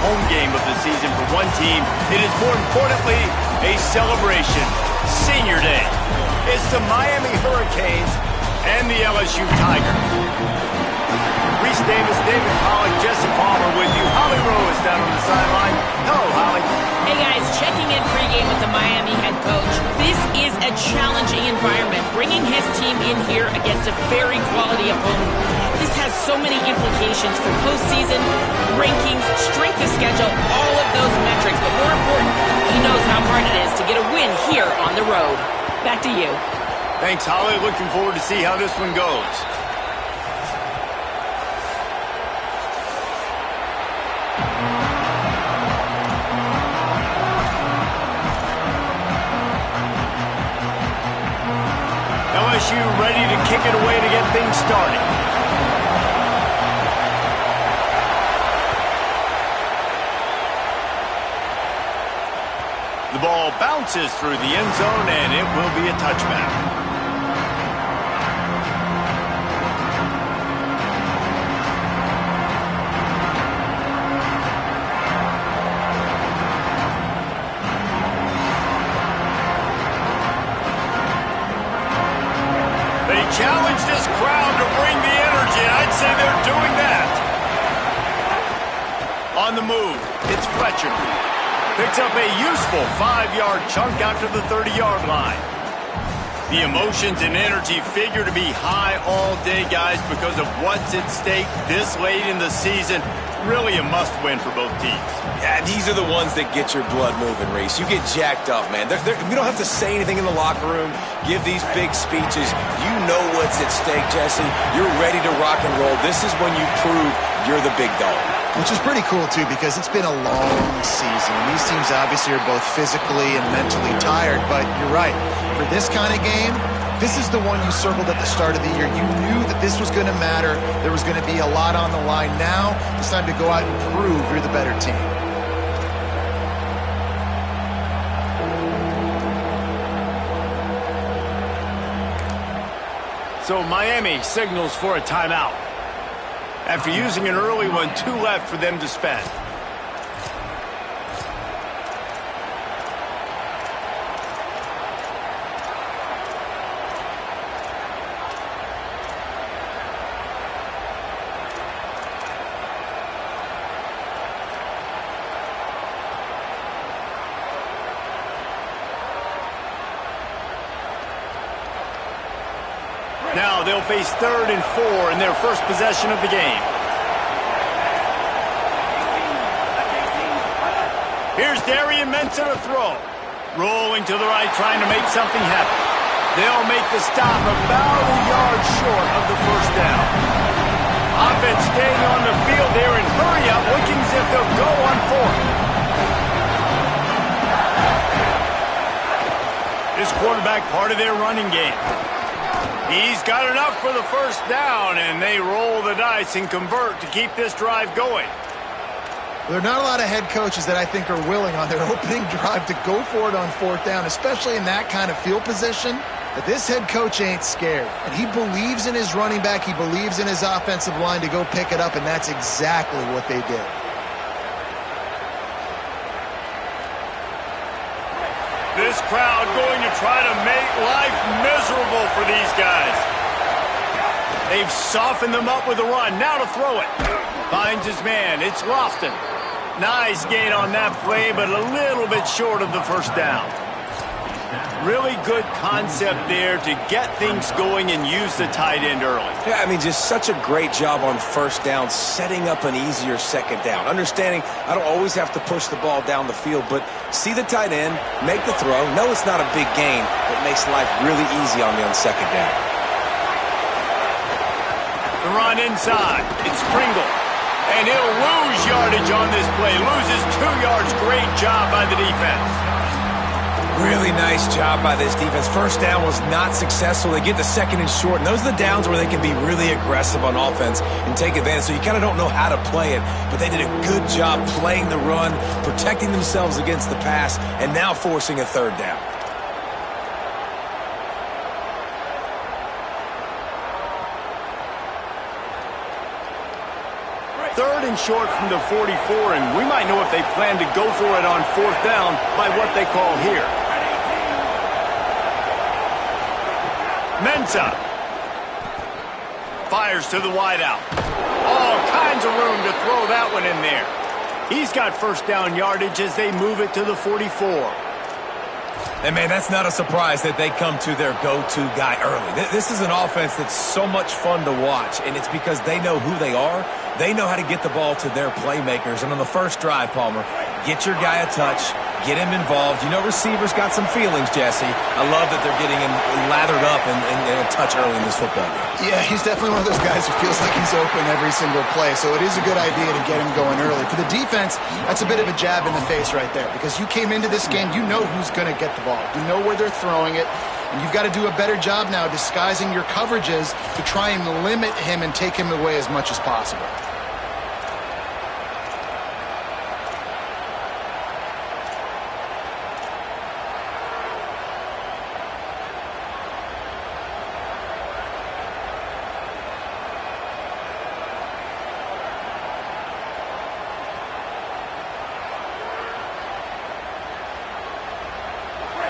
home game of the season for one team. It is more importantly a celebration. Senior Day. It's the Miami Hurricanes and the LSU Tigers. Reese Davis, David Pollack, Jesse Palmer with you. Holly Rowe is down on the sideline. Hello, Holly. Hey guys, checking in pregame with the Miami head coach. This is a challenging environment, bringing his team in here against a very quality opponent. This has so many implications for postseason, rankings, strength of schedule, all of those metrics. But more important, he knows how hard it is to get a win here on the road. Back to you. Thanks, Holly. Looking forward to see how this one goes. LSU ready to kick it away to get things started. The ball bounces through the end zone, and it will be a touchback. Challenge this crowd to bring the energy. I'd say they're doing that. On the move, it's Fletcher. Picks up a useful 5-yard chunk out to the 30-yard line. The emotions and energy figure to be high all day, guys, because of what's at stake this late in the season. Really a must-win for both teams. Yeah, these are the ones that get your blood moving, Reese. You get jacked up, man. We don't have to say anything in the locker room, give these big speeches. You know what's at stake, Jesse. You're ready to rock and roll. This is when you prove you're the big dog. Which is pretty cool, too, because it's been a long season. And these teams obviously are both physically and mentally tired, but you're right. For this kind of game, this is the one you circled at the start of the year. You knew that this was going to matter. There was going to be a lot on the line. Now it's time to go out and prove you're the better team. So Miami signals for a timeout. After using an early one, 2 left for them to spend. Now they'll face 3rd and 4 in their first possession of the game. Here's Darian Mensah to throw. Rolling to the right, trying to make something happen. They'll make the stop about a yard short of the first down. Offense staying on the field there and hurry up, looking as if they'll go on 4th. This quarterback part of their running game. He's got enough for the first down, and they roll the dice and convert to keep this drive going. There are not a lot of head coaches that I think are willing on their opening drive to go for it on 4th down, especially in that kind of field position. But this head coach ain't scared, and he believes in his running back. He believes in his offensive line to go pick it up, and that's exactly what they did. This crowd going to try to make life miserable for these guys. They've softened them up with a run. Now to throw it. Finds his man. It's Lofton. Nice gain on that play, but a little bit short of the first down. Really good concept there to get things going and use the tight end early. Yeah, I mean, just such a great job on first down, setting up an easier second down. Understanding I don't always have to push the ball down the field, but see the tight end, make the throw. No, it's not a big gain, but makes life really easy on me on second down. The run inside. It's Pringle. And he'll lose yardage on this play. Loses 2 yards. Great job by the defense. Really nice job by this defense. First down was not successful. They get the 2nd and short, and those are the downs where they can be really aggressive on offense and take advantage. So you kind of don't know how to play it, but they did a good job playing the run, protecting themselves against the pass, and now forcing a 3rd down. and short from the 44, and we might know if they plan to go for it on 4th down by what they call here. Mensah fires to the wideout. All kinds of room to throw that one in there. He's got 1st down yardage as they move it to the 44. And, man, that's not a surprise that they come to their go-to guy early. This is an offense that's so much fun to watch, and it's because they know who they are. They know how to get the ball to their playmakers. And on the first drive, Palmer, get your guy a touch, get him involved. You know receivers got some feelings, Jesse. I love that they're getting him lathered up and a touch early in this football game. Yeah, he's definitely one of those guys who feels like he's open every single play, so it is a good idea to get him going early. For the defense, that's a bit of a jab in the face right there, because you came into this game, you know who's going to get the ball. You know where they're throwing it, and you've got to do a better job now disguising your coverages to try and limit him and take him away as much as possible.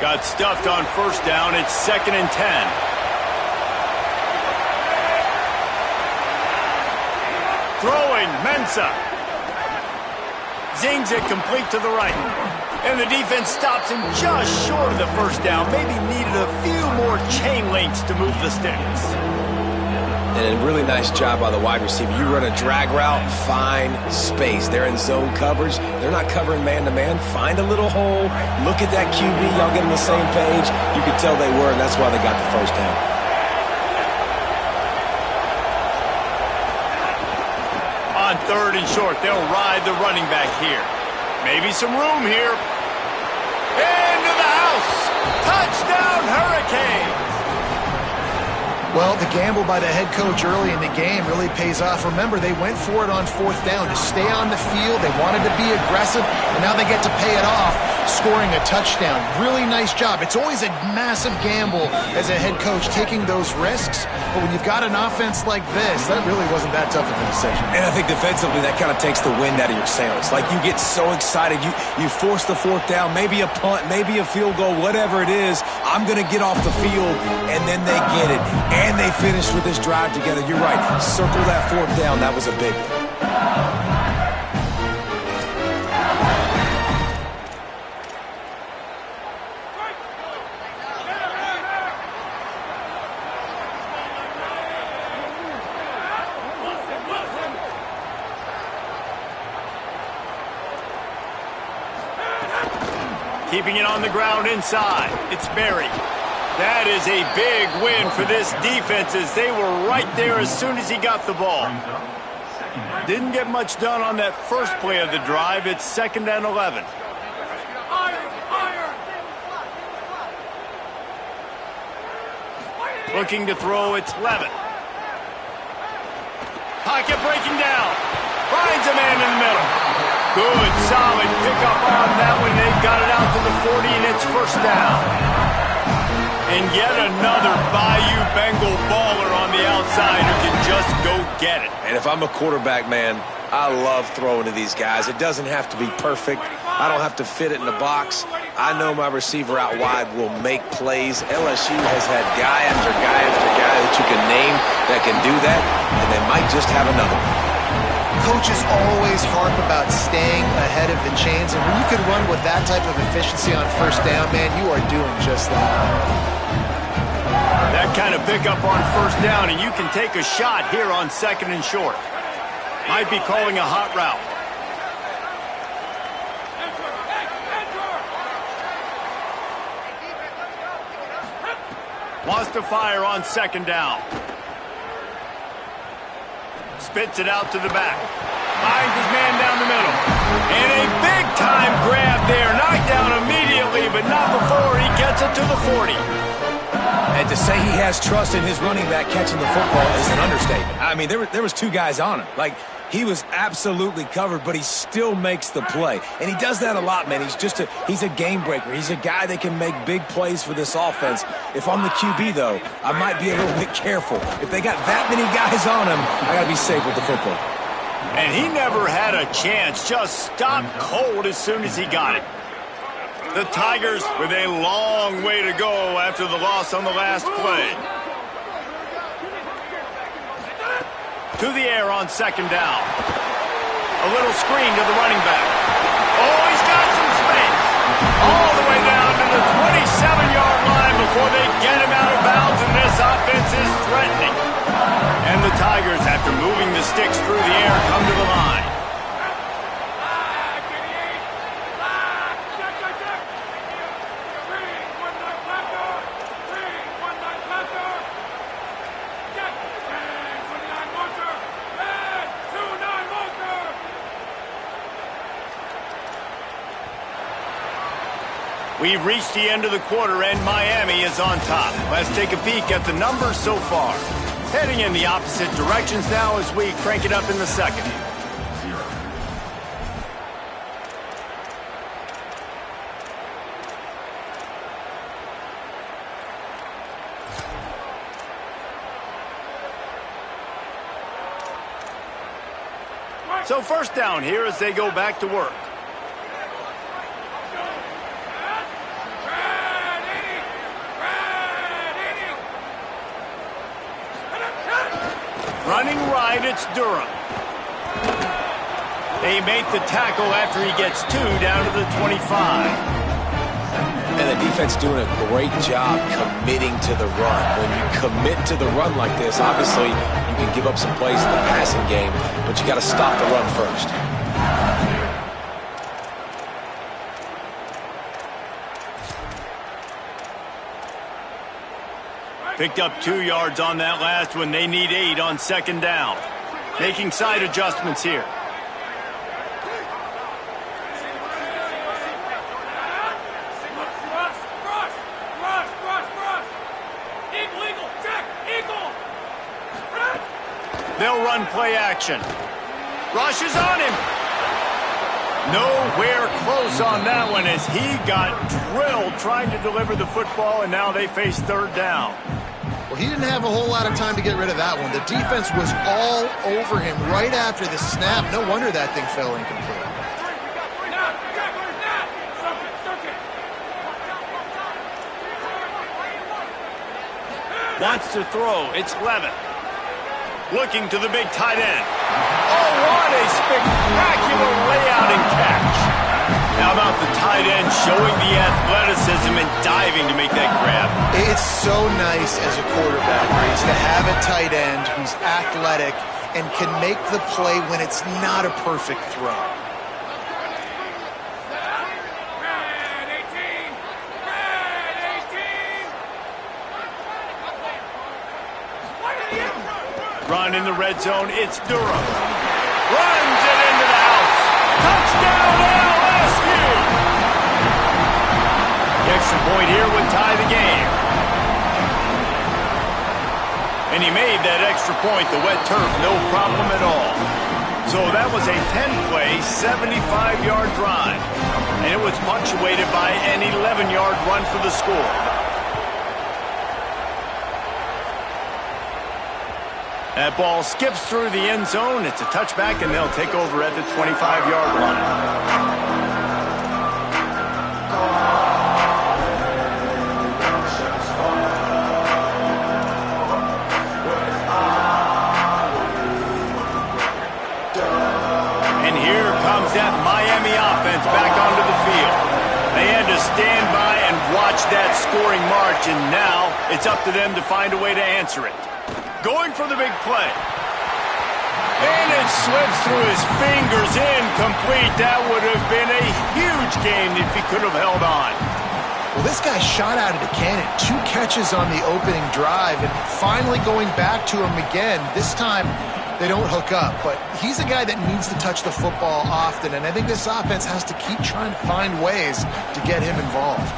Got stuffed on 1st down. It's 2nd and 10. Throwing, Mensah. Zings it complete to the right. And the defense stops him just short of the 1st down. Maybe needed a few more chain links to move the sticks. And a really nice job by the wide receiver. You run a drag route, find space. They're in zone coverage. They're not covering man-to-man. Find a little hole. Look at that QB. Y'all get on the same page. You could tell they were, and that's why they got the 1st down. On 3rd and short, they'll ride the running back here. Maybe some room here. Into the house. Touchdown, Hurricanes. Well, the gamble by the head coach early in the game really pays off. Remember, they went for it on 4th down to stay on the field. They wanted to be aggressive, and now they get to pay it off, scoring a touchdown. Really nice job. It's always a massive gamble as a head coach taking those risks, but when you've got an offense like this, that really wasn't that tough of a decision. And I think defensively that kind of takes the wind out of your sails. Like, you get so excited. You force the 4th down, maybe a punt, maybe a field goal, whatever it is. I'm going to get off the field, and then they get it. And they finish with this drive together. You're right. Circle that 4th down. That was a big one. Keeping it on the ground inside. It's Berry. That is a big win for this defense as they were right there as soon as he got the ball. Didn't get much done on that first play of the drive. It's 2nd and 11. Looking to throw, it's Levitt. Pocket breaking down. Finds a man in the middle. Good, solid pickup on that one. They've got it out to the 40, and it's 1st down. And yet another Bayou Bengal baller on the outside who can just go get it. And if I'm a quarterback, man, I love throwing to these guys. It doesn't have to be perfect. I don't have to fit it in the box. I know my receiver out wide will make plays. LSU has had guy after guy after guy that you can name that can do that, and they might just have another one. Coaches always harp about staying ahead of the chains, and when you can run with that type of efficiency on 1st down, man, you are doing just that. That kind of pickup on 1st down, and you can take a shot here on 2nd and short. Might be calling a hot route. Wants to fire on 2nd down. Spits it out to the back. Finds his man down the middle. And a big-time grab there. Knocked down immediately, but not before he gets it to the 40. And to say he has trust in his running back catching the football is an understatement. I mean, there was 2 guys on him. Like, he was absolutely covered, but he still makes the play. And he does that a lot, man. He's a game breaker. He's a guy that can make big plays for this offense. If I'm the QB, though, I might be a little bit careful. If they got that many guys on him, I got to be safe with the football. And he never had a chance, just stopped cold as soon as he got it. The Tigers with a long way to go after the loss on the last play. To the air on second down. A little screen to the running back. Oh, he's got some space. All the way down to the 27-yard line before they get him out of bounds, and this offense is threatening. And the Tigers, after moving the sticks through the air, come to the line. We've reached the end of the quarter, and Miami is on top. Let's take a peek at the numbers so far. Heading in the opposite directions now as we crank it up in the second. So first down here as they go back to work. Running right, it's Durham. They make the tackle after he gets 2 down to the 25. And the defense doing a great job committing to the run. When you commit to the run like this, obviously you can give up some plays in the passing game, but you got to stop the run first. Picked up 2 yards on that last one. They need 8 on second down. Making side adjustments here. They'll run play action. Rush is on him. Nowhere close on that one as he got drilled trying to deliver the football, and now they face third down. Well, he didn't have a whole lot of time to get rid of that one. The defense was all over him right after the snap. No wonder that thing fell incomplete. Wants to throw. It's Levitt. Looking to the big tight end. Oh, what a spectacular layout and catch. How about the tight end showing the athleticism and diving to make that grab? It's so nice as a quarterback, Reese, to have a tight end who's athletic and can make the play when it's not a perfect throw. Run in the red zone, it's Durham. Runs it into the house. Touchdown LSU! The extra point here would tie the game. And he made that extra point, the wet turf, no problem at all. So that was a 10-play, 75-yard drive. And it was punctuated by an 11-yard run for the score. That ball skips through the end zone. It's a touchback, and they'll take over at the 25-yard line. And here comes that Miami offense back onto the field. They had to stand by and watch that scoring march, and now it's up to them to find a way to answer it. Going for the big play. And it slips through his fingers, incomplete. That would have been a huge game if he could have held on. Well, this guy shot out of the cannon. 2 catches on the opening drive, and finally going back to him again. This time, they don't hook up, but he's a guy that needs to touch the football often, and I think this offense has to keep trying to find ways to get him involved.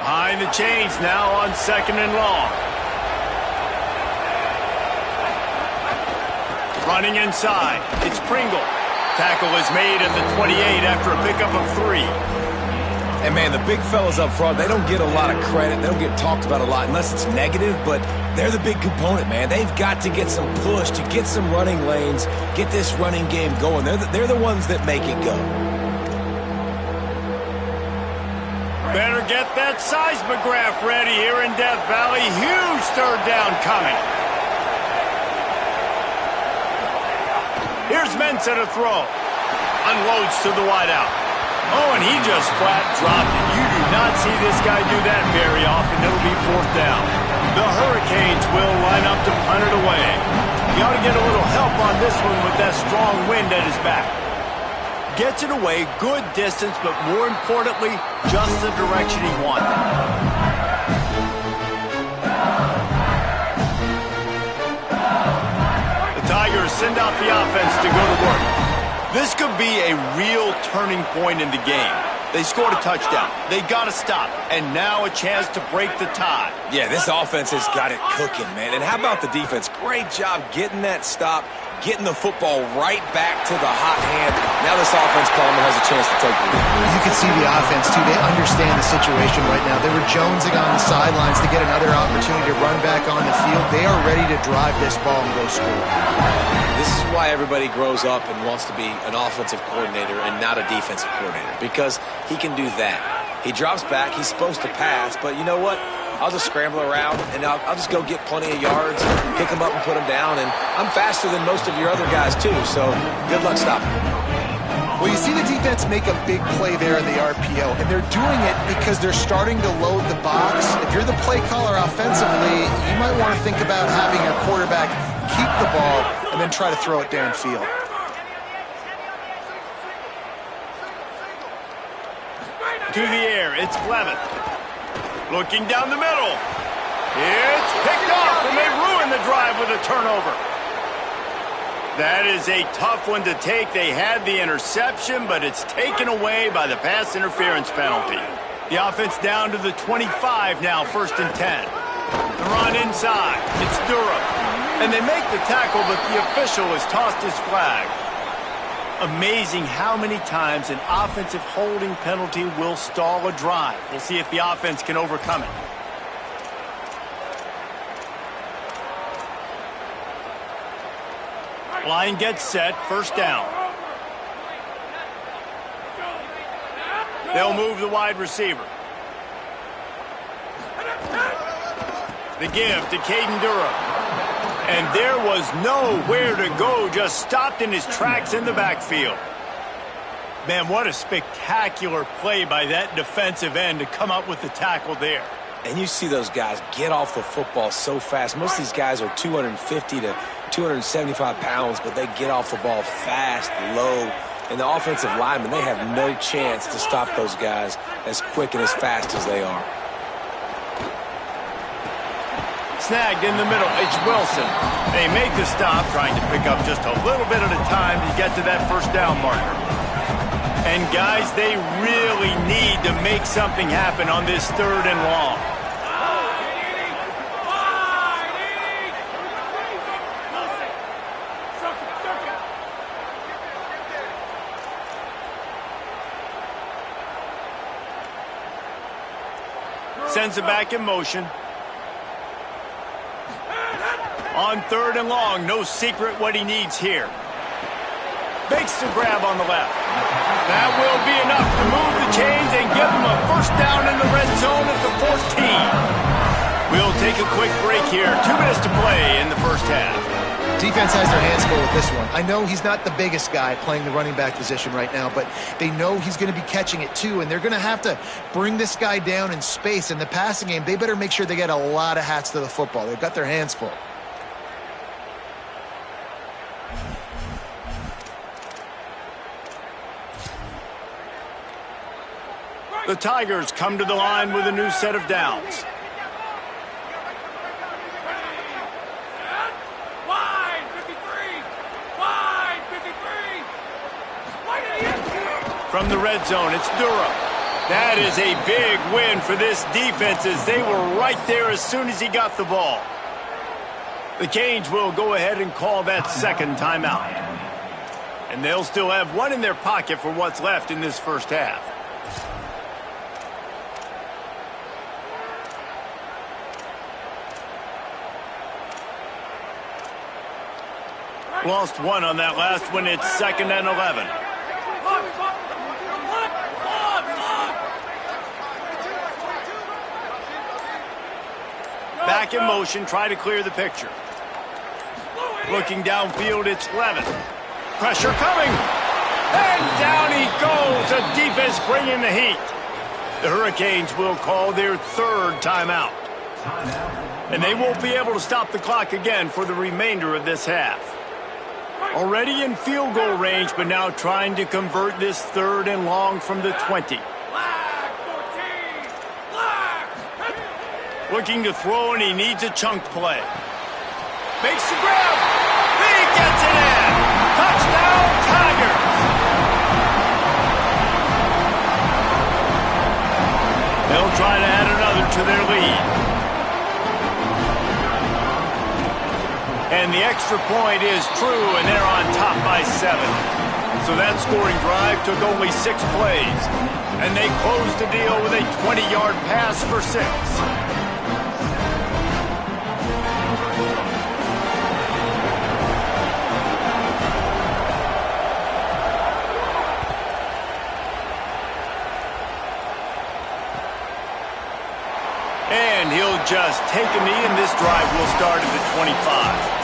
Behind the chains now on second and long. Running inside. It's Pringle. Tackle is made at the 28 after a pickup of 3. And, man, the big fellas up front, they don't get a lot of credit. They don't get talked about a lot unless it's negative, but they're the big component, man. They've got to get some push, to get some running lanes, get this running game going. They're the ones that make it go. Better get that seismograph ready here in Death Valley. Huge third down coming. Here's Mensah to throw. Unloads to the wideout. Oh, and he just flat dropped it. You do not see this guy do that very often. It'll be fourth down. The Hurricanes will line up to punt it away. He ought to get a little help on this one with that strong wind at his back. Gets it away, good distance, but more importantly, just the direction he wanted. The Tigers send out the offense to go to work. This could be a real turning point in the game. They scored a touchdown. They got to stop. And now a chance to break the tie. Yeah, this offense has got it cooking, man. And how about the defense? Great job getting that stop, getting the football right back to the hot hand. Now this offense, Palmer, has a chance to take the lead. You can see the offense, too. They understand the situation right now. They were jonesing on the sidelines to get another opportunity to run back on the field. They are ready to drive this ball and go score. This is why everybody grows up and wants to be an offensive coordinator and not a defensive coordinator, because he can do that. He drops back. He's supposed to pass, but you know what? I'll just scramble around, and I'll just go get plenty of yards, pick them up and put them down, and I'm faster than most of your other guys, too, so good luck stopping me. Well, you see the defense make a big play there in the RPO, and they're doing it because they're starting to load the box. If you're the play caller offensively, you might want to think about having your quarterback keep the ball and then try to throw it downfield. To the air, it's Clement. Looking down the middle. It's picked off, and they ruin the drive with a turnover. That is a tough one to take. They had the interception, but it's taken away by the pass interference penalty. The offense down to the 25 now, 1st and 10. The run inside. It's Durham. And they make the tackle, but the official has tossed his flag. Amazing how many times an offensive holding penalty will stall a drive. We'll see if the offense can overcome it. Line gets set, 1st down. They'll move the wide receiver. The give to Caden Durham. And there was nowhere to go, just stopped in his tracks in the backfield. Man, what a spectacular play by that defensive end to come up with the tackle there. And you see those guys get off the football so fast. Most of these guys are 250 to 275 pounds, but they get off the ball fast, low. And the offensive linemen, they have no chance to stop those guys as quick and as fast as they are. Snagged in the middle, it's Wilson. They make the stop, trying to pick up just a little bit at a time to get to that 1st down marker. And guys, they really need to make something happen on this 3rd and long. Sends it back in motion. On 3rd and long, no secret what he needs here. Makes the grab on the left. That will be enough to move the chains and give them a 1st down in the red zone at the 14. We'll take a quick break here. 2 minutes to play in the 1st half. Defense has their hands full with this one. I know he's not the biggest guy playing the running back position right now, but they know he's going to be catching it too, and they're going to have to bring this guy down in space. In the passing game, they better make sure they get a lot of hats to the football. They've got their hands full. The Tigers come to the line with a new set of downs. From the red zone, it's Durham. That is a big win for this defense as they were right there as soon as he got the ball. The Canes will go ahead and call that 2nd timeout. And they'll still have one in their pocket for what's left in this 1st half. Lost one on that last one. It's 2nd and 11. Back in motion, try to clear the picture. Looking downfield, it's Levin. Pressure coming. And down he goes. The defense bringing the heat. The Hurricanes will call their 3rd timeout. And they won't be able to stop the clock again for the remainder of this half. Already in field goal range, but now trying to convert this 3rd and long from the 20. Looking to throw, and he needs a chunk play. Makes the grab. He gets it in. Touchdown, Tigers. They'll try to add another to their lead. And the extra point is true, and they're on top by 7. So that scoring drive took only 6 plays. And they closed the deal with a 20-yard pass for 6. And he'll just take a knee, and this drive will start at the 25.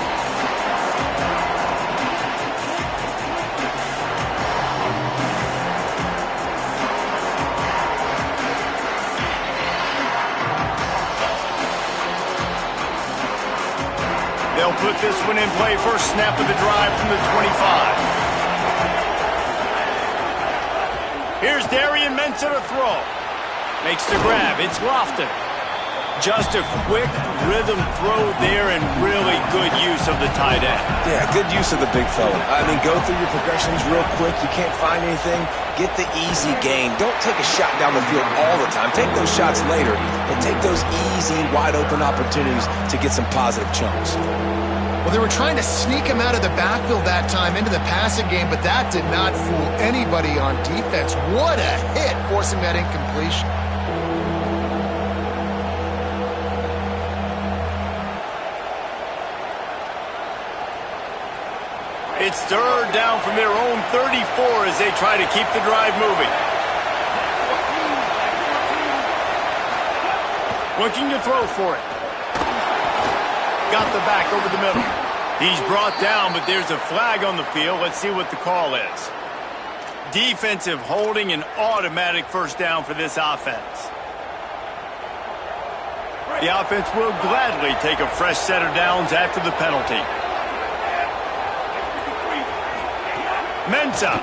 They'll put this one in play. First snap of the drive from the 25. Here's Darian Mensah to throw. Makes the grab. It's Lofton. Just a quick rhythm throw there, and really good use of the tight end. Yeah, good use of the big fella. I mean, go through your progressions real quick. You can't find anything. Get the easy gain. Don't take a shot down the field all the time. Take those shots later, but take those easy, wide-open opportunities to get some positive chunks. Well, they were trying to sneak him out of the backfield that time into the passing game, but that did not fool anybody on defense. What a hit, forcing that incompletion. It's 3rd down from their own 34 as they try to keep the drive moving. Looking to throw for it. Got the back over the middle. He's brought down, but there's a flag on the field. Let's see what the call is. Defensive holding, an automatic 1st down for this offense. The offense will gladly take a fresh set of downs after the penalty. Mensah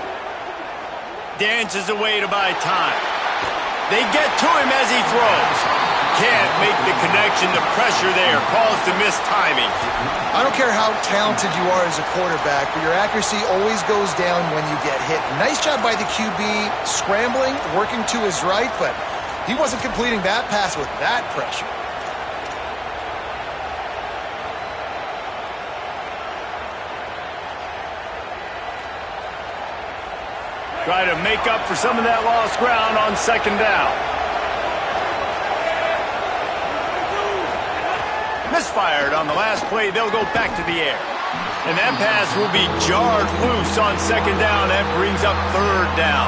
dances away to buy time. They get to him as he throws. Can't make the connection. The pressure there caused the missed timing. I don't care how talented you are as a quarterback, but your accuracy always goes down when you get hit. Nice job by the QB scrambling, working to his right, but he wasn't completing that pass with that pressure. Try to make up for some of that lost ground on 2nd down. Misfired on the last play. They'll go back to the air. And that pass will be jarred loose on 2nd down. That brings up 3rd down.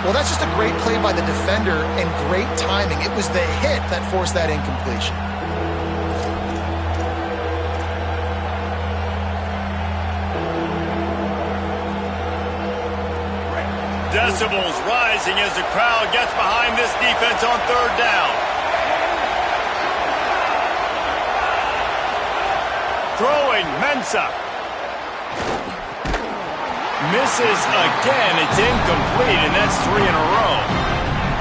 Well, that's just a great play by the defender and great timing. It was the hit that forced that incompletion. Decibels rising as the crowd gets behind this defense on 3rd down. Throwing, Mensah. Misses again. It's incomplete, and that's 3 in a row.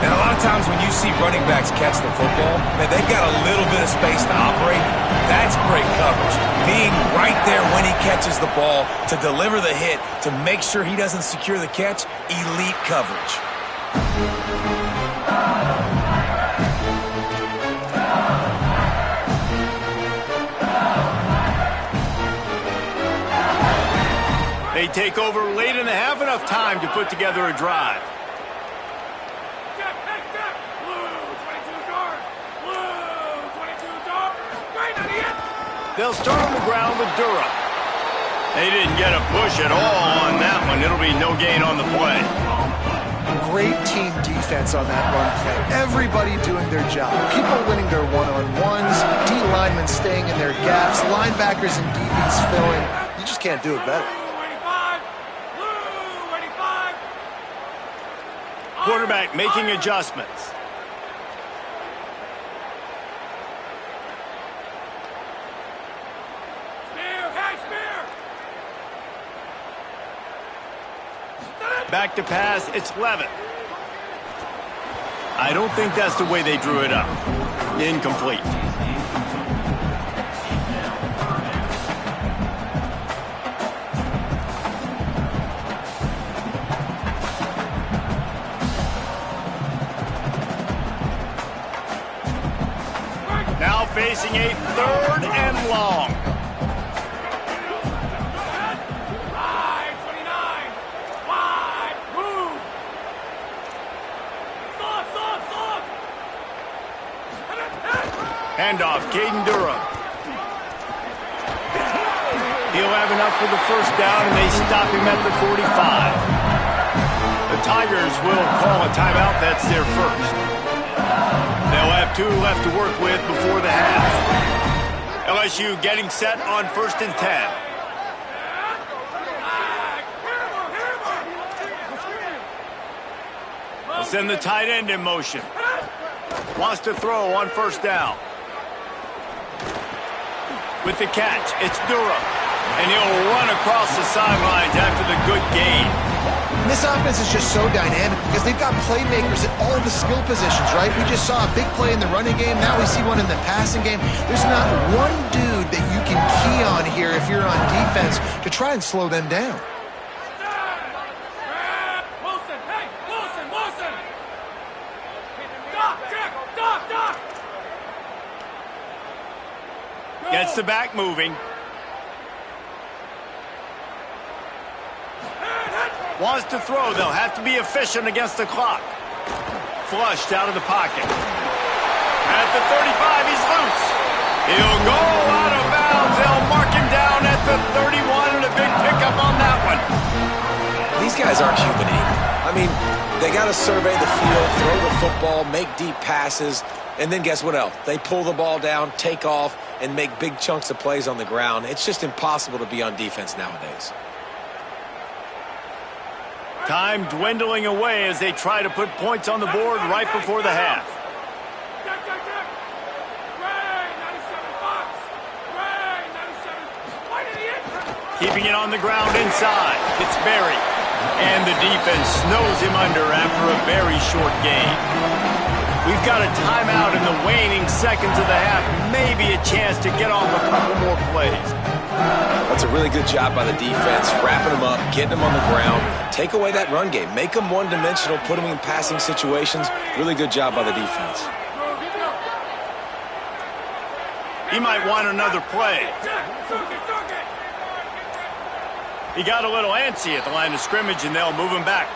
And a lot of times when you see running backs catch the football, man, they've got a little bit of space to operate. That's great coverage. Being right there when he catches the ball to deliver the hit, to make sure he doesn't secure the catch, elite coverage. They take over late in the half, enough time to put together a drive. They'll start on the ground with Durham. They didn't get a push at all on that one. It'll be no gain on the play. Great team defense on that run play. Everybody doing their job. People winning their one-on-ones, D linemen staying in their gaps, linebackers and DBs filling. You just can't do it better. Quarterback making adjustments. Back to pass, it's Levitt. I don't think that's the way they drew it up. Incomplete. Now facing a 3rd and long. Handoff, Caden Durham. He'll have enough for the first down, and they stop him at the 45. The Tigers will call a timeout. That's their first. They'll have 2 left to work with before the half. LSU getting set on 1st and 10. They'll send the tight end in motion. Wants to throw on 1st down. With the catch, it's Durham. And he'll run across the sidelines after the good gain. And this offense is just so dynamic because they've got playmakers at all the skill positions, right? We just saw a big play in the running game. Now we see one in the passing game. There's not one dude that you can key on here if you're on defense to try and slow them down. Gets the back moving. Wants to throw. They'll have to be efficient against the clock. Flushed out of the pocket. At the 35, he's loose. He'll go out of bounds. They'll mark him down at the 31, and a big pickup on that one. These guys aren't human either. I mean, they got to survey the field, throw the football, make deep passes, and then guess what else? They pull the ball down, take off, and make big chunks of plays on the ground. It's just impossible to be on defense nowadays. Time dwindling away as they try to put points on the board right before the half. Keeping it on the ground inside. It's Berry. And the defense snows him under after a very short game. We've got a timeout in the waning seconds of the half. Maybe a chance to get off a couple more plays. That's a really good job by the defense, wrapping them up, getting them on the ground. Take away that run game. Make them one-dimensional, put them in passing situations. Really good job by the defense. He might want another play. He got a little antsy at the line of scrimmage, and they'll move him back.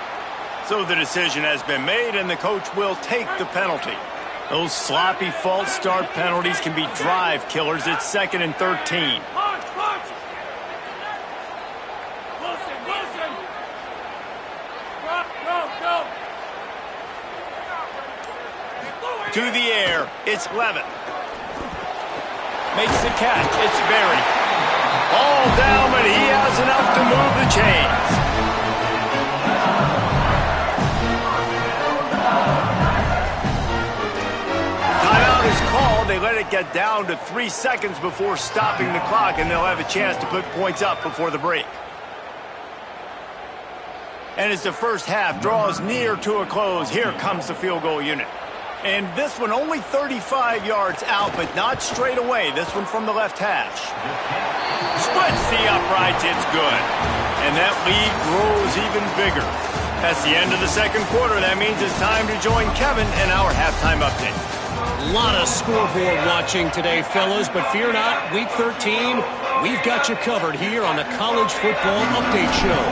So the decision has been made, and the coach will take the penalty. Those sloppy false start penalties can be drive killers. It's 2nd and 13. To the air, it's Levitt. Makes the catch, it's Berry. All down, but he has enough to move the chains. Timeout is called. They let it get down to 3 seconds before stopping the clock, and they'll have a chance to put points up before the break. And as the first half draws near to a close, here comes the field goal unit. And this one only 35 yards out, but not straight away. This one from the left hash. Splits the uprights, it's good. And that lead grows even bigger. That's the end of the second quarter. That means it's time to join Kevin in our halftime update. A lot of scoreboard watching today, fellas, but fear not, Week 13, we've got you covered here on the College Football Update Show.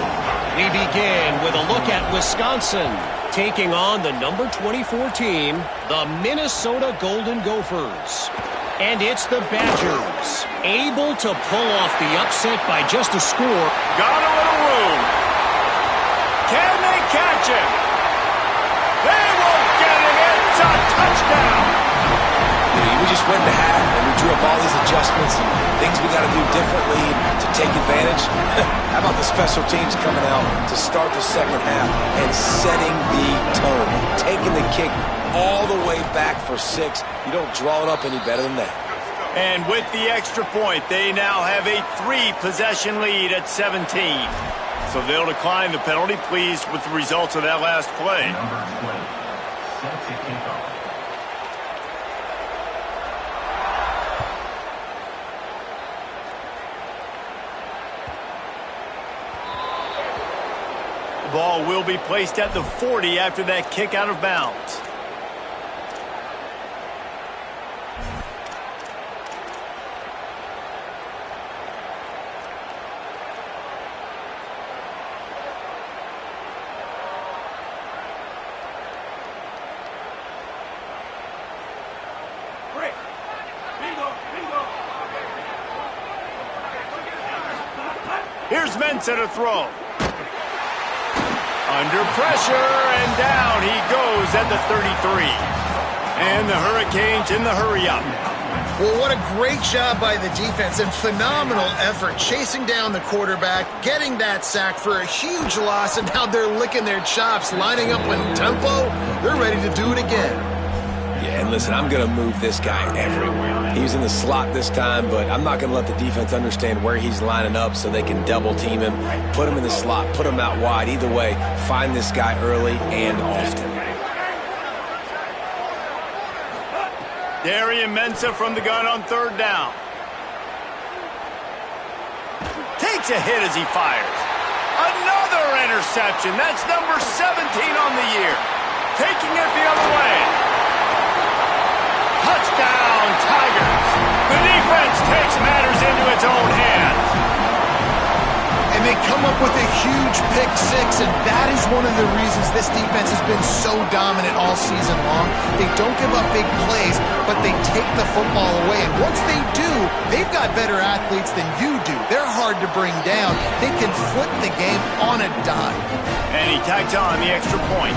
We begin with a look at Wisconsin, taking on the number 24 team, the Minnesota Golden Gophers. And it's the Badgers, able to pull off the upset by just a score. Got a little room. Can they catch him? They won't get him. It's a touchdown. We just went to half and we drew up all these adjustments and things we got to do differently to take advantage. How about the special teams coming out to start the second half and setting the tone, taking the kick all the way back for 6. You don't draw it up any better than that. And with the extra point, they now have a 3-possession lead at 17. So they'll decline the penalty, pleased with the results of that last play. Set to kick off. The ball will be placed at the 40 after that kick out of bounds. Here's Mensah to throw. Under pressure, and down he goes at the 33. And the Hurricanes in the hurry-up. Well, what a great job by the defense and phenomenal effort chasing down the quarterback, getting that sack for a huge loss, and now they're licking their chops, lining up in tempo. They're ready to do it again. Yeah, and listen, I'm going to move this guy everywhere. He's in the slot this time, but I'm not going to let the defense understand where he's lining up so they can double-team him, put him in the slot, put him out wide. Either way, find this guy early and often. Darian Mensah from the gun on third down. Takes a hit as he fires. Another interception. That's number 17 on the year. Taking it the other way. Touchdown, Tigers. The defense takes matters into its own hands. And they come up with a huge pick six, and that is one of the reasons this defense has been so dominant all season long. They don't give up big plays, but they take the football away. And once they do, they've got better athletes than you do. They're hard to bring down. They can flip the game on a dime. And he tags on the extra point.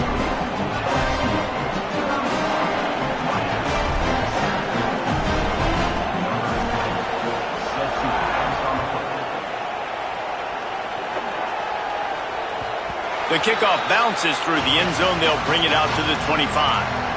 The kickoff bounces through the end zone. They'll bring it out to the 25.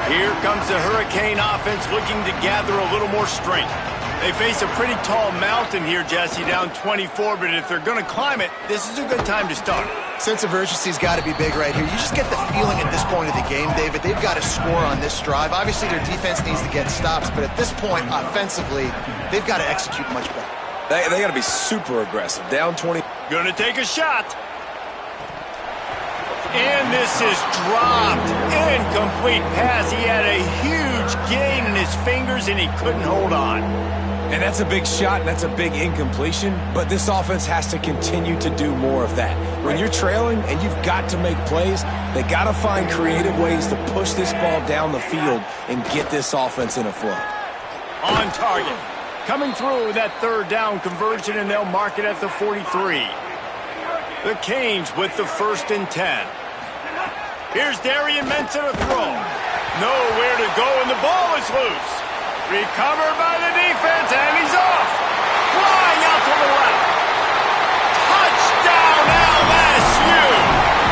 Here comes the Hurricane offense looking to gather a little more strength. They face a pretty tall mountain here, Jesse, down 24, but if they're going to climb it, this is a good time to start. Sense of urgency's got to be big right here. You just get the feeling at this point of the game, David, they've got to score on this drive. Obviously, their defense needs to get stops, but at this point, offensively, they've got to execute much better. They got to be super aggressive. Down 20. Going to take a shot. And this is dropped. Incomplete pass. He had a huge gain in his fingers, and he couldn't hold on. And that's a big shot, and that's a big incompletion, but this offense has to continue to do more of that. When you're trailing and you've got to make plays, they got to find creative ways to push this ball down the field and get this offense in a flow. On target. Coming through that third down conversion, and they'll mark it at the 43. The Canes with the 1st and 10. Here's Darian Mensah to throw. Nowhere to go, and the ball is loose. Recovered by the defense, and he's off. Flying out to the left. Touchdown, LSU.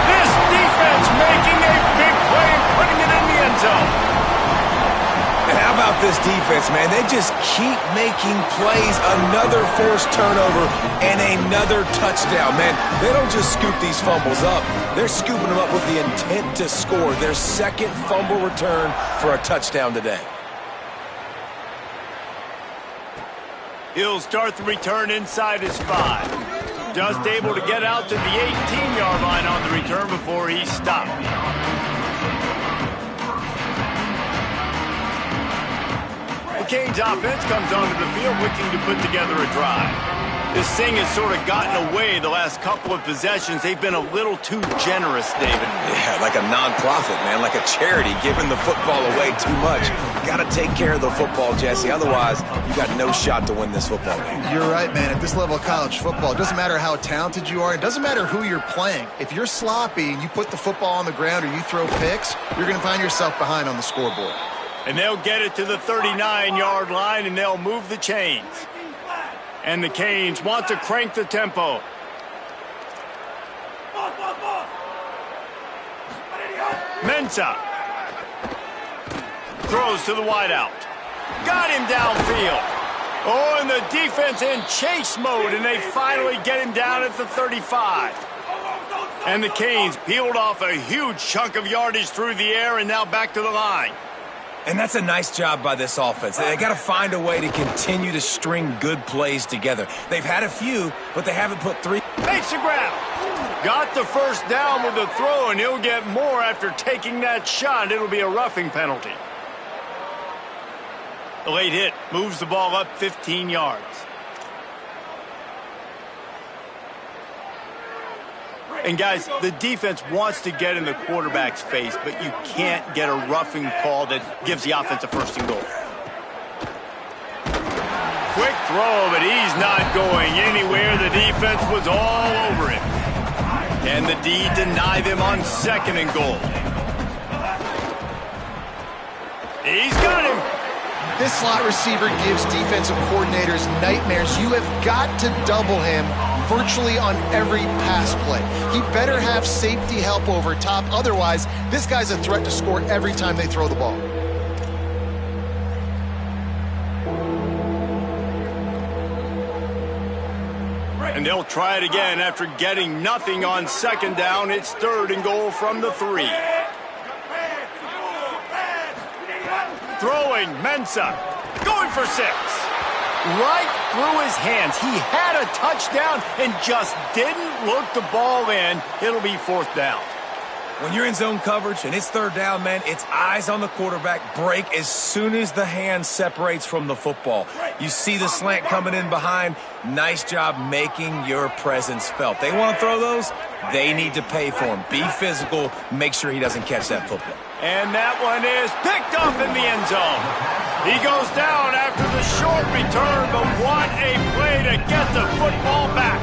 This defense making a big play and putting it in the end zone. And how about this defense, man? They just keep making plays. Another forced turnover and another touchdown, man. They don't just scoop these fumbles up. They're scooping them up with the intent to score. Their second fumble return for a touchdown today. He'll start the return inside his 5. Just able to get out to the 18-yard line on the return before he stopped. The Canes offense comes onto the field looking to put together a drive. This thing has sort of gotten away the last couple of possessions. They've been a little too generous, David. Yeah, like a non-profit, man, like a charity, giving the football away too much. You got to take care of the football, Jesse. Otherwise, you got no shot to win this football game. You're right, man. At this level of college football, it doesn't matter how talented you are. It doesn't matter who you're playing. If you're sloppy and you put the football on the ground or you throw picks, you're going to find yourself behind on the scoreboard. And they'll get it to the 39-yard line, and they'll move the chains. And the Canes want to crank the tempo. Mensah throws to the wideout. Got him downfield. Oh, and the defense in chase mode, and they finally get him down at the 35. And the Canes peeled off a huge chunk of yardage through the air and now back to the line. And that's a nice job by this offense. They got to find a way to continue to string good plays together. They've had a few, but they haven't put three. Makes the grab. Got the first down with the throw, and he'll get more after taking that shot. It'll be a roughing penalty. The late hit moves the ball up 15 yards. And, guys, the defense wants to get in the quarterback's face, but you can't get a roughing call that gives the offense a first and goal. Quick throw, but he's not going anywhere. The defense was all over him. Can the D deny them on second and goal? He's got him. This slot receiver gives defensive coordinators nightmares. You have got to double him virtually on every pass play. He better have safety help over top. Otherwise, this guy's a threat to score every time they throw the ball. And they'll try it again after getting nothing on second down. It's third and goal from the 3. Throwing, Mensah, going for 6. Right through his hands. He had a touchdown and just didn't look the ball in. It'll be fourth down. When you're in zone coverage and it's third down, man, it's eyes on the quarterback. Break as soon as the hand separates from the football. You see the slant coming in behind. Nice job making your presence felt. They want to throw those, they need to pay for them. Be physical. Make sure he doesn't catch that football. And that one is picked up in the end zone. He goes down after the short return, but what a play to get the football back.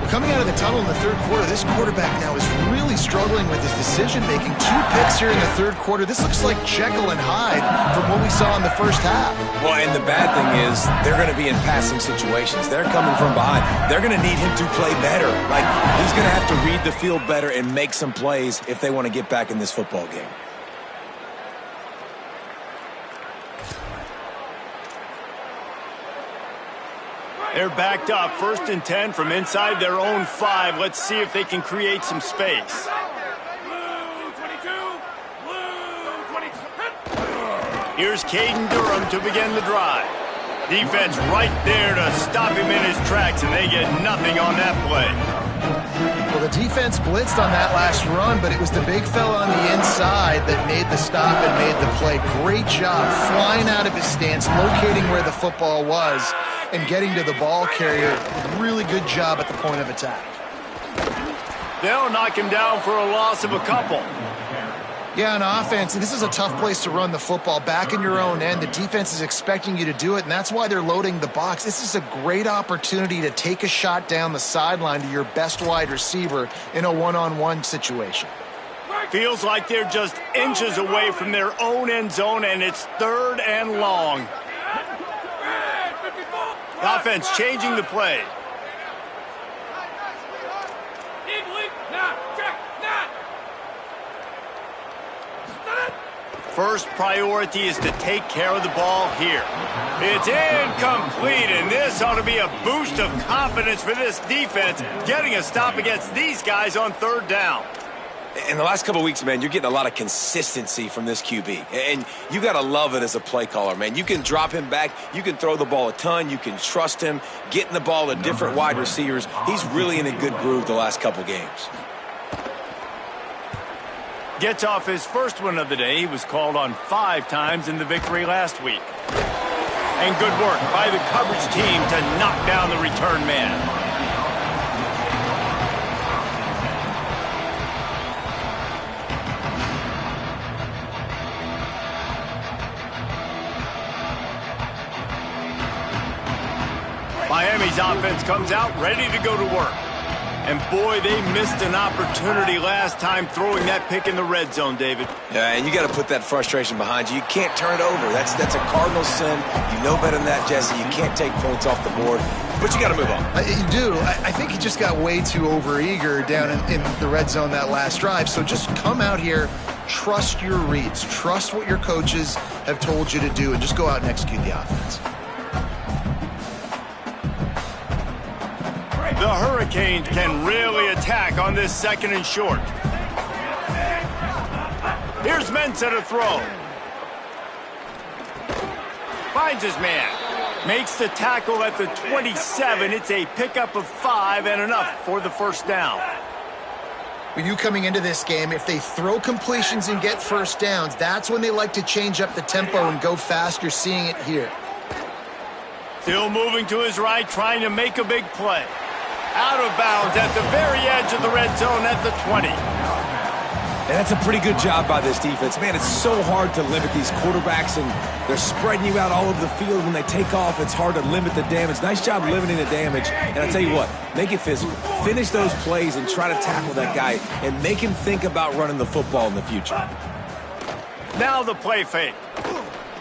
Coming out of the tunnel in the third quarter, this quarterback now is really struggling with his decision-making. 2 picks here in the third quarter. This looks like Jekyll and Hyde from what we saw in the first half. Well, and the bad thing is they're going to be in passing situations. They're coming from behind. They're going to need him to play better. Like, he's going to have to read the field better and make some plays if they want to get back in this football game. They're backed up, 1st and 10 from inside their own 5. Let's see if they can create some space. Here's Caden Durham to begin the drive. Defense right there to stop him in his tracks, and they get nothing on that play. Well, the defense blitzed on that last run, but it was the big fella on the inside that made the stop and made the play. Great job flying out of his stance, locating where the football was, and getting to the ball carrier. Really good job at the point of attack. They'll knock him down for a loss of a couple. Yeah, on offense, this is a tough place to run the football. Back in your own end, the defense is expecting you to do it, and that's why they're loading the box. This is a great opportunity to take a shot down the sideline to your best wide receiver in a one-on-one situation. Feels like they're just inches away from their own end zone, and it's third and long. The offense changing the play. First priority is to take care of the ball here. It's incomplete, and this ought to be a boost of confidence for this defense, getting a stop against these guys on third down. In the last couple of weeks, man, you're getting a lot of consistency from this QB. And you got to love it as a play caller, man. You can drop him back. You can throw the ball a ton. You can trust him, getting the ball to different wide receivers. He's really in a good groove the last couple games. Gets off his first one of the day. He was called on 5 times in the victory last week. And good work by the coverage team to knock down the return man. Miami's offense comes out ready to go to work. And boy, they missed an opportunity last time throwing that pick in the red zone, David. Yeah, and you got to put that frustration behind you. You can't turn it over. That's a cardinal sin. You know better than that, Jesse. You can't take points off the board, but you got to move on. You do. I think he just got way too overeager down in the red zone that last drive. So just come out here, trust your reads, trust what your coaches have told you to do, and just go out and execute the offense. The Hurricanes can really attack on this 2nd and short. Here's Mensah to throw. Finds his man. Makes the tackle at the 27. It's a pickup of 5 and enough for the first down. With you coming into this game, if they throw completions and get first downs, that's when they like to change up the tempo and go fast. You're seeing it here. Still moving to his right, trying to make a big play. Out of bounds at the very edge of the red zone at the 20. And that's a pretty good job by this defense. Man, it's so hard to limit these quarterbacks, and they're spreading you out all over the field. When they take off, it's hard to limit the damage. Nice job limiting the damage. And I tell you what, make it physical. Finish those plays and try to tackle that guy and make him think about running the football in the future. Now the play fake.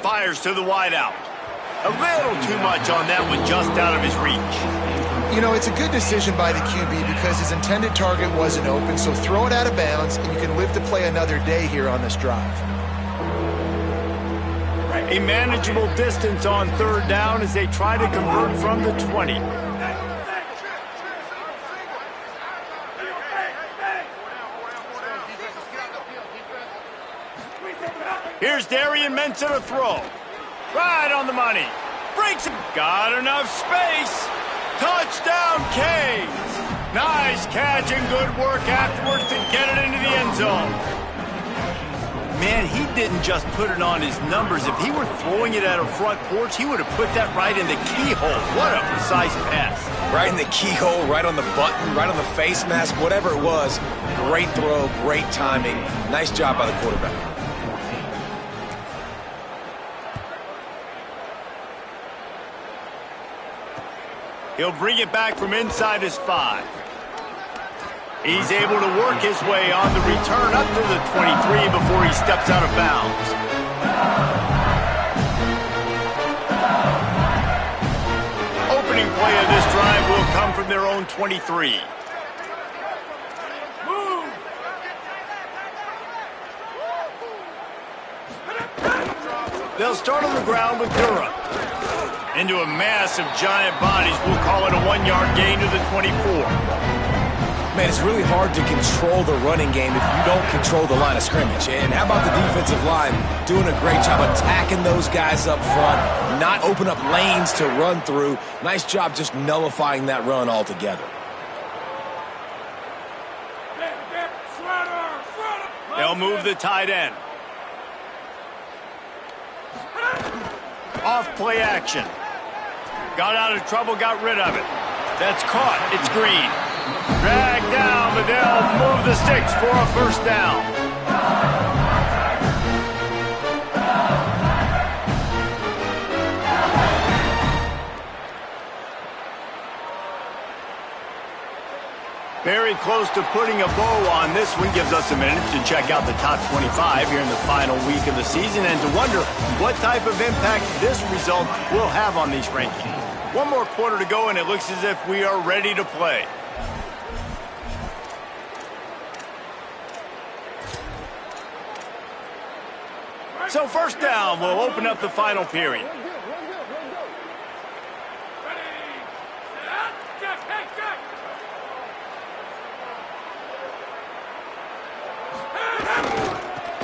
Fires to the wideout. A little too much on that one, just out of his reach. You know, it's a good decision by the QB because his intended target wasn't open, so throw it out of bounds, and you can live to play another day here on this drive. A manageable distance on 3rd down as they try to convert from the 20. Here's Darian Mensah to throw. Right on the money. Breaks it. Got enough space. Touchdown, Canes! Nice catch and good work afterwards to get it into the end zone. Man, he didn't just put it on his numbers. If he were throwing it at a front porch, he would have put that right in the keyhole. What a precise pass. Right in the keyhole, right on the button, right on the face mask, whatever it was. Great throw, great timing. Nice job by the quarterback. He'll bring it back from inside his 5. He's able to work his way on the return up to the 23 before he steps out of bounds. Opening play of this drive will come from their own 23. They'll start on the ground with Durham. Into a mass of giant bodies. We'll call it a 1-yard gain to the 24. Man, it's really hard to control the running game if you don't control the line of scrimmage. And how about the defensive line doing a great job attacking those guys up front, not open up lanes to run through. Nice job just nullifying that run altogether. They'll move the tight end. Off play action. Got out of trouble, got rid of it. That's caught. It's Green. Dragged down, but they'll move the sticks for a first down. Very close to putting a bow on this one. Gives us a minute to check out the top 25 here in the final week of the season and to wonder what type of impact this result will have on these rankings. One more quarter to go, and it looks as if we are ready to play. So first down will open up the final period.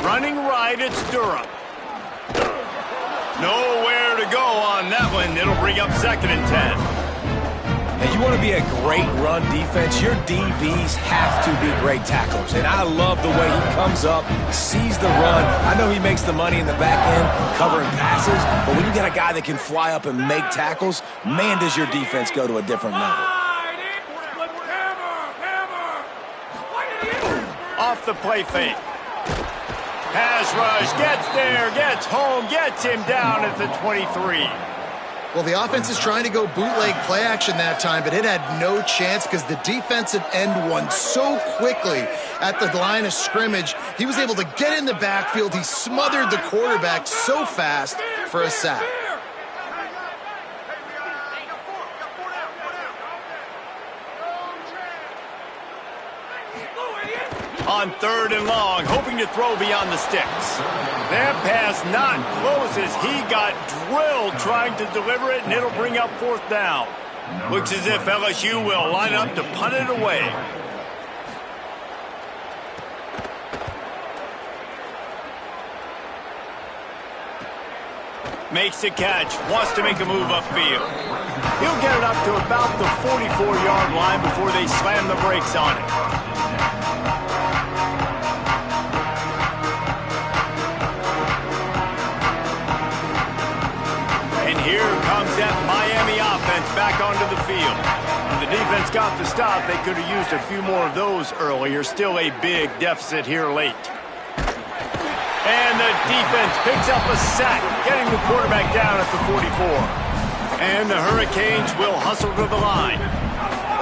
Running right, it's Durham. Nowhere to go on that one. It'll bring up 2nd and 10. And you want to be a great run defense, your DBs have to be great tacklers. And I love the way he comes up, sees the run. I know he makes the money in the back end covering passes, but when you got a guy that can fly up and make tackles, man, does your defense go to a different level. Off the play fake. Pass rush, gets there, gets home, gets him down at the 23. Well, the offense is trying to go bootleg play action that time, but it had no chance because the defensive end won so quickly at the line of scrimmage. He was able to get in the backfield. He smothered the quarterback so fast for a sack. On 3rd and long, hoping to throw beyond the sticks. That pass not close as he got drilled trying to deliver it, and it'll bring up 4th down. Looks as if LSU will line up to punt it away. Makes the catch, wants to make a move upfield. He'll get it up to about the 44-yard line before they slam the brakes on it. Here comes that Miami offense back onto the field. When the defense got the stop, they could have used a few more of those earlier. Still a big deficit here late. And the defense picks up a sack, getting the quarterback down at the 44. And the Hurricanes will hustle to the line.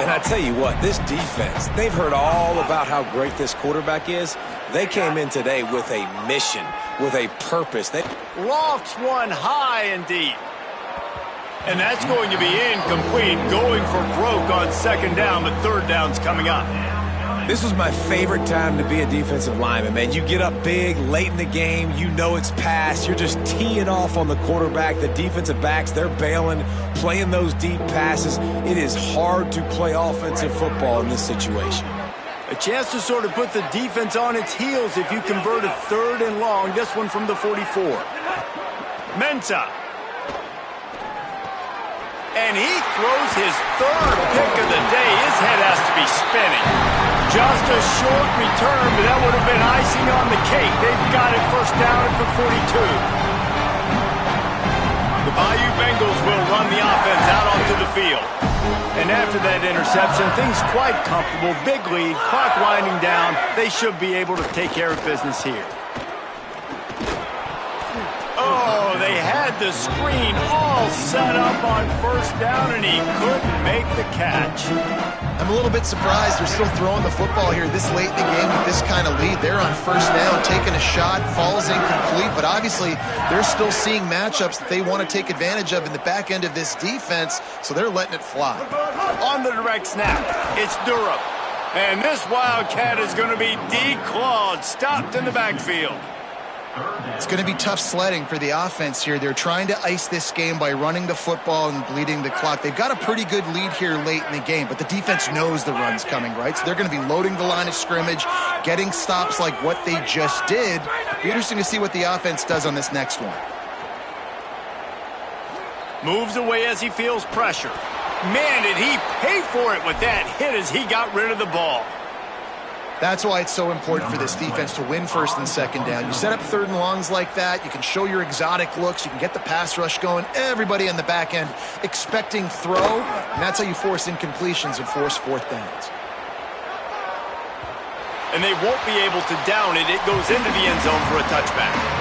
And I tell you what, this defense, they've heard all about how great this quarterback is. They came in today with a mission, with a purpose. They lofts one high and deep. And that's going to be incomplete, going for broke on 2nd down, but 3rd down's coming up. This was my favorite time to be a defensive lineman, man. You get up big, late in the game, you know it's past. You're just teeing off on the quarterback. The defensive backs, they're bailing, playing those deep passes. It is hard to play offensive football in this situation. A chance to sort of put the defense on its heels if you convert a 3rd and long. This one from the 44. Mensah. And he throws his 3rd pick of the day. His head has to be spinning. Just a short return, but that would have been icing on the cake. They've got it 1st down at the 42. The Bayou Bengals will run the offense out onto the field. And after that interception, things quite comfortable. Big lead, clock winding down. They should be able to take care of business here. Oh, they had the screen all set up on 1st down, and he couldn't make the catch. I'm a little bit surprised they're still throwing the football here this late in the game with this kind of lead. They're on 1st down, taking a shot, falls incomplete, but obviously they're still seeing matchups that they want to take advantage of in the back end of this defense, so they're letting it fly. On the direct snap, it's Durham. And this Wildcat is going to be declawed, stopped in the backfield. It's going to be tough sledding for the offense here. They're trying to ice this game by running the football and bleeding the clock. They've got a pretty good lead here late in the game, but the defense knows the run's coming, right? So they're going to be loading the line of scrimmage, getting stops like what they just did. Be interesting to see what the offense does on this next one. Moves away as he feels pressure. Man, did he pay for it with that hit as he got rid of the ball. That's why it's so important for this defense to win 1st and 2nd down. You set up 3rd and longs like that, you can show your exotic looks, you can get the pass rush going, everybody on the back end expecting throw, and that's how you force incompletions and force 4th downs. And they won't be able to down it. It goes into the end zone for a touchback.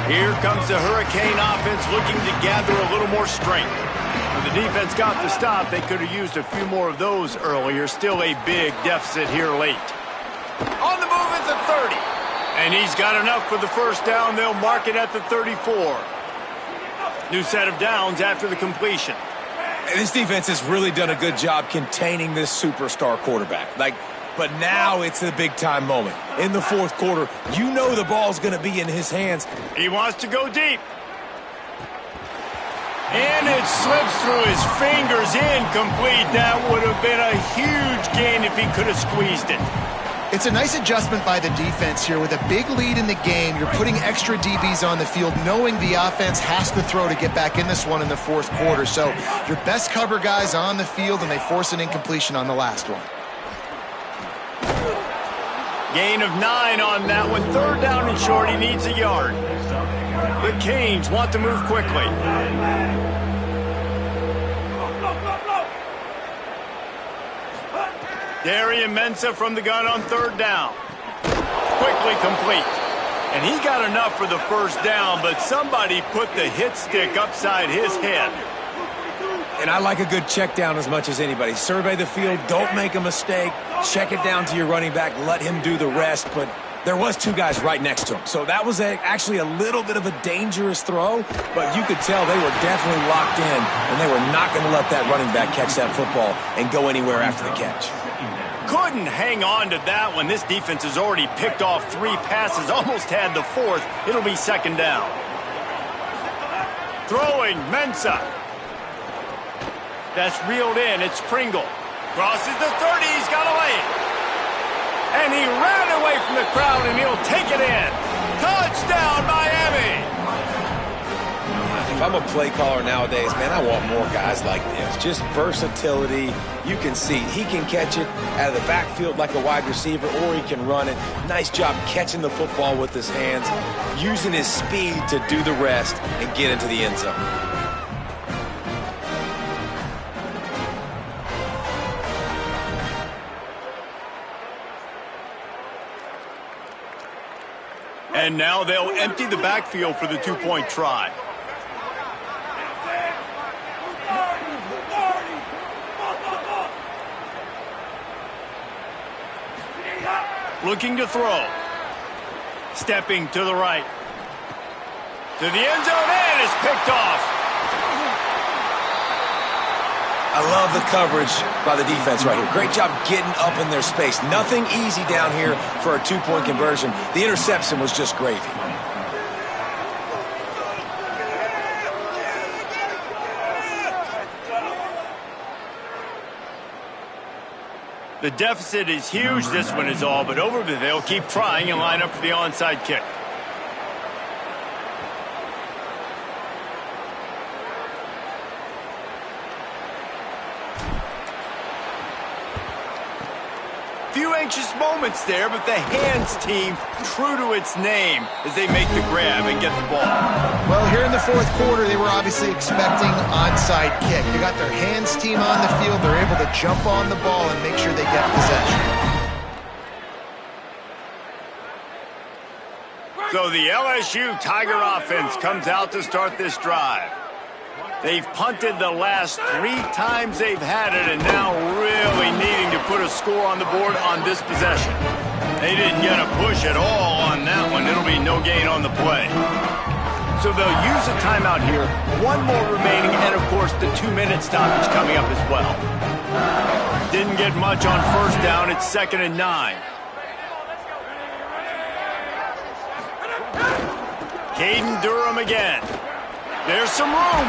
Here comes the Hurricane offense looking to gather a little more strength. When the defense got the stop, they could have used a few more of those earlier. Still a big deficit here late. On the move at the 30. And he's got enough for the 1st down. They'll mark it at the 34. New set of downs after the completion. This defense has really done a good job containing this superstar quarterback. But now it's the big-time moment. In the 4th quarter, you know the ball's going to be in his hands. He wants to go deep. And it slips through his fingers, incomplete. That would have been a huge gain if he could have squeezed it. It's a nice adjustment by the defense here. With a big lead in the game, you're putting extra DBs on the field, knowing the offense has to throw to get back in this one in the fourth quarter. So your best cover guys on the field, and they force an incompletion on the last one. Gain of 9 on that one. Third down and short. He needs a yard. The Canes want to move quickly. Darian Mensah from the gun on third down. Quickly complete. And he got enough for the first down, but somebody put the hit stick upside his head. And I like a good check down as much as anybody. Survey the field, don't make a mistake, check it down to your running back, let him do the rest. But there was 2 guys right next to him. So that was actually a little bit of a dangerous throw, but you could tell they were definitely locked in, and they were not going to let that running back catch that football and go anywhere after the catch. Couldn't hang on to that one. This defense has already picked off 3 passes, almost had the 4th. It'll be second down. Throwing, Mensah. That's reeled in. It's Pringle. Crosses the 30. He's got away. And he ran away from the crowd, and he'll take it in. Touchdown, Miami. If I'm a play caller nowadays, man, I want more guys like this. Just versatility. You can see he can catch it out of the backfield like a wide receiver, or he can run it. Nice job catching the football with his hands, using his speed to do the rest and get into the end zone. And now they'll empty the backfield for the 2-point try. Looking to throw. Stepping to the right. To the end zone, and it's picked off. I love the coverage by the defense right here. Great job getting up in their space. Nothing easy down here for a 2-point conversion. The interception was just gravy. The deficit is huge. This one is all but over, but they'll keep trying and line up for the onside kick. Few anxious moments there, but the hands team true to its name as they make the grab and get the ball. Well, here in the fourth quarter, they were obviously expecting onside kick. You got their hands team on the field. They're able to jump on the ball and make sure they get possession. So the LSU Tiger offense comes out to start this drive. They've punted the last 3 times they've had it, and now really needing to put a score on the board on this possession. They didn't get a push at all on that one. It'll be no gain on the play. So they'll use a timeout here. 1 more remaining, and of course the 2-minute stoppage coming up as well. Didn't get much on first down. It's 2nd and 9. Caden Durham again. There's some room.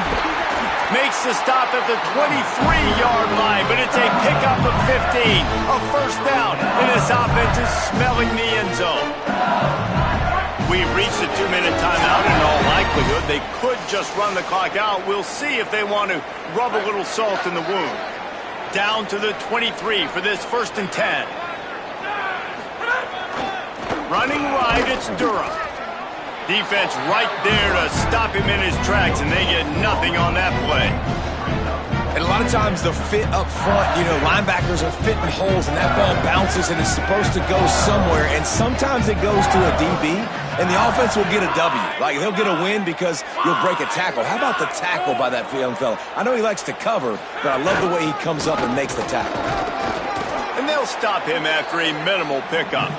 Makes the stop at the 23-yard line, but it's a pickup of 15. A first down, and this offense is smelling the end zone. We've reached the 2-minute timeout, and in all likelihood, they could just run the clock out. We'll see if they want to rub a little salt in the wound. Down to the 23 for this 1st and 10. Running right, it's Durham. Defense right there to stop him in his tracks, and they get nothing on that play. And a lot of times the fit up front, linebackers are fitting holes, and that ball bounces, and it's supposed to go somewhere, and sometimes it goes to a DB, and the offense will get a W. Like, they'll get a win because you'll break a tackle. How about the tackle by that young fella? I know he likes to cover, but I love the way he comes up and makes the tackle. And they'll stop him after a minimal pickup.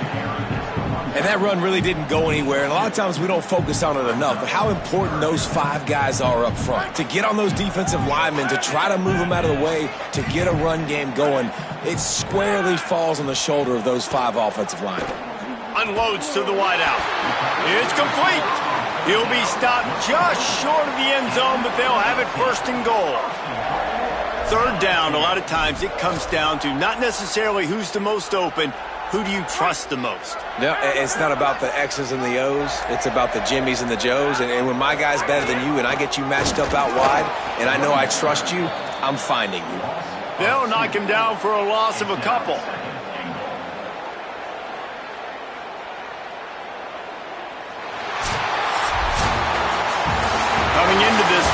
And that run really didn't go anywhere, and a lot of times we don't focus on it enough, but how important those 5 guys are up front. To get on those defensive linemen, to try to move them out of the way, to get a run game going, it squarely falls on the shoulder of those 5 offensive linemen. Unloads to the wideout. It's complete. He'll be stopped just short of the end zone, but they'll have it first and goal. Third down, a lot of times it comes down to not necessarily who's the most open, who do you trust the most? No, it's not about the X's and the O's. It's about the Jimmies and the Joes. And when my guy's better than you and I get you matched up out wide and I know I trust you, I'm finding you. They'll knock him down for a loss of a couple. Coming into this